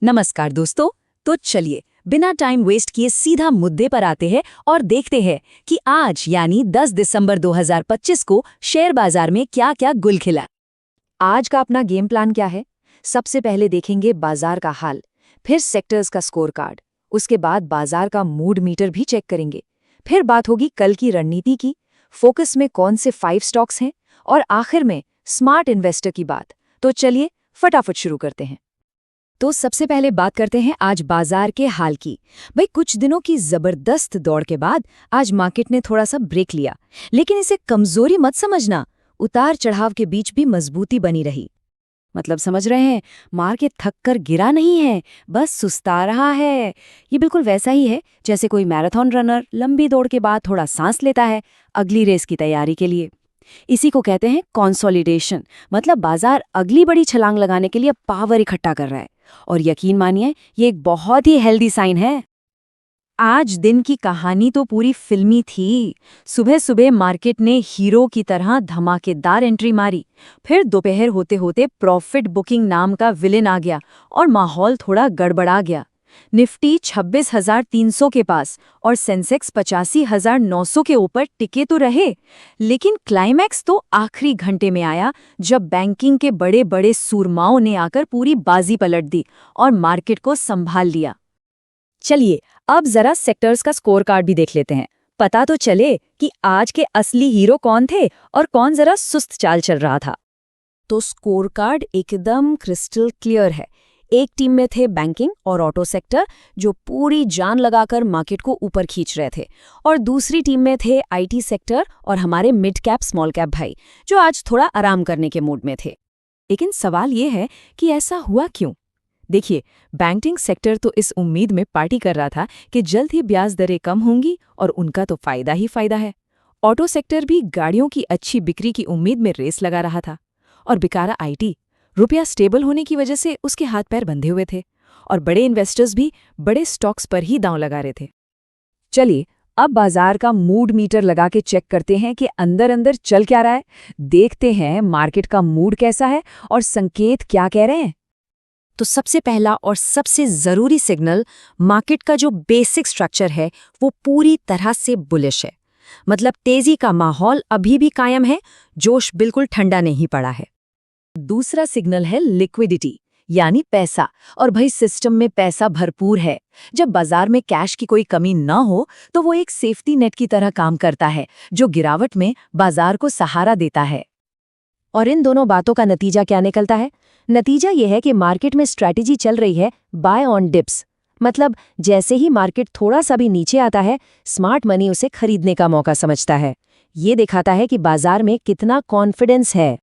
नमस्कार दोस्तों। तो चलिए बिना टाइम वेस्ट किए सीधा मुद्दे पर आते हैं और देखते हैं कि आज यानी 10 दिसंबर 2025 को शेयर बाजार में क्या क्या गुल खिला। आज का अपना गेम प्लान क्या है? सबसे पहले देखेंगे बाजार का हाल, फिर सेक्टर्स का स्कोर कार्ड, उसके बाद बाजार का मूड मीटर भी चेक करेंगे, फिर बात होगी कल की रणनीति की, फोकस में कौन से 5 स्टॉक्स हैं और आखिर में स्मार्ट इन्वेस्टर की बात। तो चलिए फटाफट शुरू करते हैं। तो सबसे पहले बात करते हैं आज बाजार के हाल की। भाई कुछ दिनों की जबरदस्त दौड़ के बाद आज मार्केट ने थोड़ा सा ब्रेक लिया, लेकिन इसे कमजोरी मत समझना। उतार चढ़ाव के बीच भी मजबूती बनी रही। मतलब समझ रहे हैं, मार्केट थक कर गिरा नहीं है, बस सुस्ता रहा है। ये बिल्कुल वैसा ही है जैसे कोई मैराथन रनर लंबी दौड़ के बाद थोड़ा सांस लेता है अगली रेस की तैयारी के लिए। इसी को कहते हैं कंसोलिडेशन। मतलब बाजार अगली बड़ी छलांग लगाने के लिए पावर इकट्ठा कर रहा है, और यकीन मानिए ये एक बहुत ही हेल्दी साइन है। आज दिन की कहानी तो पूरी फिल्मी थी। सुबह सुबह मार्केट ने हीरो की तरह धमाकेदार एंट्री मारी, फिर दोपहर होते होते प्रॉफिट बुकिंग नाम का विलेन आ गया और माहौल थोड़ा गड़बड़ा गया। निफ्टी 26,300 के पास और सेंसेक्स 85,900 के ऊपर टिके तो रहे, लेकिन क्लाइमैक्स तो आखिरी घंटे में आया जब बैंकिंग के बड़े बड़े सूरमाओं ने आकर पूरी बाजी पलट दी और मार्केट को संभाल लिया। चलिए अब जरा सेक्टर्स का स्कोर कार्ड भी देख लेते हैं, पता तो चले कि आज के असली हीरो कौन थे और कौन जरा सुस्त चाल चल रहा था। तो स्कोर कार्ड एकदम क्रिस्टल क्लियर है। एक टीम में थे बैंकिंग और ऑटो सेक्टर जो पूरी जान लगाकर मार्केट को ऊपर खींच रहे थे, और दूसरी टीम में थे आईटी सेक्टर और हमारे मिड कैप स्मॉल कैप भाई जो आज थोड़ा आराम करने के मूड में थे। लेकिन सवाल ये है कि ऐसा हुआ क्यों? देखिए, बैंकिंग सेक्टर तो इस उम्मीद में पार्टी कर रहा था कि जल्द ही ब्याज दरें कम होंगी और उनका तो फायदा ही फायदा है। ऑटो सेक्टर भी गाड़ियों की अच्छी बिक्री की उम्मीद में रेस लगा रहा था, और बेचारा आईटी रुपया स्टेबल होने की वजह से उसके हाथ पैर बंधे हुए थे, और बड़े इन्वेस्टर्स भी बड़े स्टॉक्स पर ही दांव लगा रहे थे। चलिए अब बाजार का मूड मीटर लगा के चेक करते हैं कि अंदर अंदर चल क्या रहा है। देखते हैं मार्केट का मूड कैसा है और संकेत क्या कह रहे हैं। तो सबसे पहला और सबसे जरूरी सिग्नल, मार्केट का जो बेसिक स्ट्रक्चर है वो पूरी तरह से बुलिश है। मतलब तेजी का माहौल अभी भी कायम है, जोश बिल्कुल ठंडा नहीं पड़ा है। दूसरा सिग्नल है लिक्विडिटी, यानी पैसा, और भाई सिस्टम में पैसा भरपूर है। जब बाजार में कैश की कोई कमी न हो तो वो एक सेफ्टी नेट की तरह काम करता है जो गिरावट में बाजार को सहारा देता है। और इन दोनों बातों का नतीजा क्या निकलता है? नतीजा ये है कि मार्केट में स्ट्रैटेजी चल रही है बाय ऑन डिप्स। मतलब जैसे ही मार्केट थोड़ा सा भी नीचे आता है, स्मार्ट मनी उसे खरीदने का मौका समझता है। ये दिखाता है कि बाजार में कितना कॉन्फिडेंस है।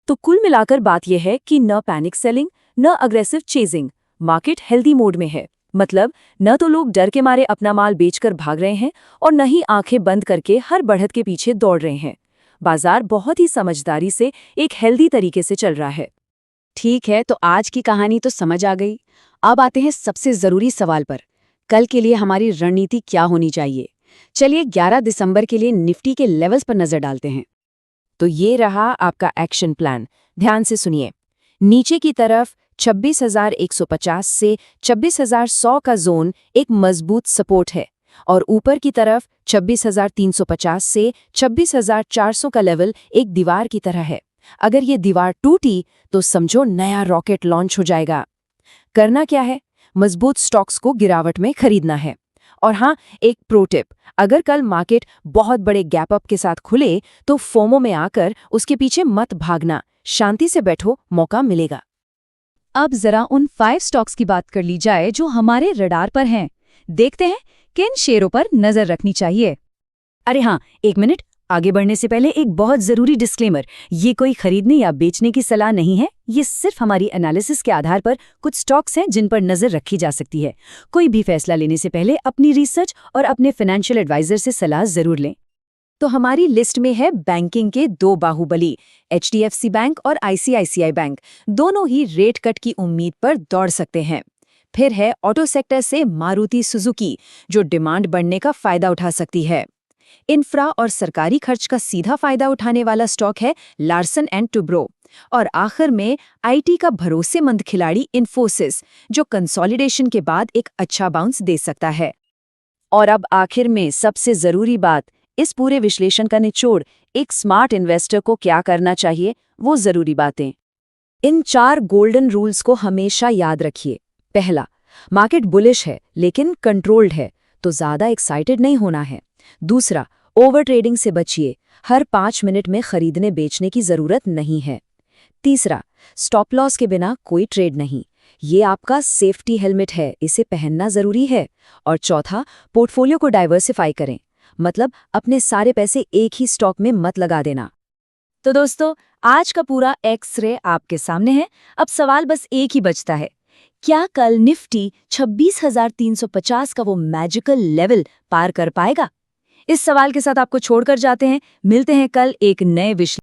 तो कुल मिलाकर बात यह है कि न पैनिक सेलिंग न aggressive chasing, market healthy mode में है। मतलब न तो लोग डर के मारे अपना माल बेचकर भाग रहे हैं और न ही आंखें बंद करके हर बढ़त के पीछे दौड़ रहे हैं। बाजार बहुत ही समझदारी से एक हेल्दी तरीके से चल रहा है। ठीक है, तो आज की कहानी तो समझ आ गई। अब आते हैं सबसे जरूरी सवाल पर, कल के लिए हमारी रणनीति क्या होनी चाहिए। चलिए 11 दिसंबर के लिए निफ्टी के लेवल्स पर नजर डालते हैं। तो ये रहा आपका एक्शन प्लान, ध्यान से सुनिए। नीचे की तरफ 26,150 से 26,100 का जोन एक मजबूत सपोर्ट है, और ऊपर की तरफ 26,350 से 26,400 का लेवल एक दीवार की तरह है। अगर ये दीवार टूटी तो समझो नया रॉकेट लॉन्च हो जाएगा। करना क्या है? मजबूत स्टॉक्स को गिरावट में खरीदना है। और हाँ, एक प्रो टिप, अगर कल मार्केट बहुत बड़े गैप अप के साथ खुले तो फोमो में आकर उसके पीछे मत भागना, शांति से बैठो, मौका मिलेगा। अब जरा उन 5 स्टॉक्स की बात कर ली जाए जो हमारे रडार पर हैं। देखते हैं किन शेयरों पर नजर रखनी चाहिए। अरे हाँ, एक मिनट, आगे बढ़ने से पहले एक बहुत जरूरी डिस्क्लेमर। ये कोई खरीदने या बेचने की सलाह नहीं है, ये सिर्फ हमारी एनालिसिस के आधार पर कुछ स्टॉक्स हैं जिन पर नजर रखी जा सकती है। कोई भी फैसला लेने से पहले अपनी रिसर्च और अपने फाइनेंशियल एडवाइजर से सलाह जरूर लें। तो हमारी लिस्ट में है बैंकिंग के 2 बाहुबली, एचडीएफसी बैंक और आईसीआईसीआई बैंक। दोनों ही रेट कट की उम्मीद पर दौड़ सकते हैं। फिर है ऑटो सेक्टर से मारुति सुजुकी, जो डिमांड बढ़ने का फायदा उठा सकती है। इंफ्रा और सरकारी खर्च का सीधा फायदा उठाने वाला स्टॉक है लार्सन एंड टुब्रो। और आखिर में आईटी का भरोसेमंद खिलाड़ी इन्फोसिस, जो कंसोलिडेशन के बाद एक अच्छा बाउंस दे सकता है। और अब आखिर में सबसे जरूरी बात, इस पूरे विश्लेषण का निचोड़, एक स्मार्ट इन्वेस्टर को क्या करना चाहिए, वो जरूरी बातें। इन 4 गोल्डन रूल्स को हमेशा याद रखिए। पहला, मार्केट बुलिश है लेकिन कंट्रोल्ड है, तो ज्यादा एक्साइटेड नहीं होना है। दूसरा, ओवर ट्रेडिंग से बचिए, हर 5 मिनट में खरीदने बेचने की जरूरत नहीं है। तीसरा, स्टॉप लॉस के बिना कोई ट्रेड नहीं, ये आपका सेफ्टी हेलमेट है, इसे पहनना जरूरी है। और चौथा, पोर्टफोलियो को डाइवर्सिफाई करें, मतलब अपने सारे पैसे एक ही स्टॉक में मत लगा देना। तो दोस्तों, आज का पूरा एक्स-रे आपके सामने है। अब सवाल बस एक ही बचता है, क्या कल निफ्टी 26,350 का वो मैजिकल लेवल पार कर पाएगा? इस सवाल के साथ आपको छोड़कर जाते हैं। मिलते हैं कल एक नए विषय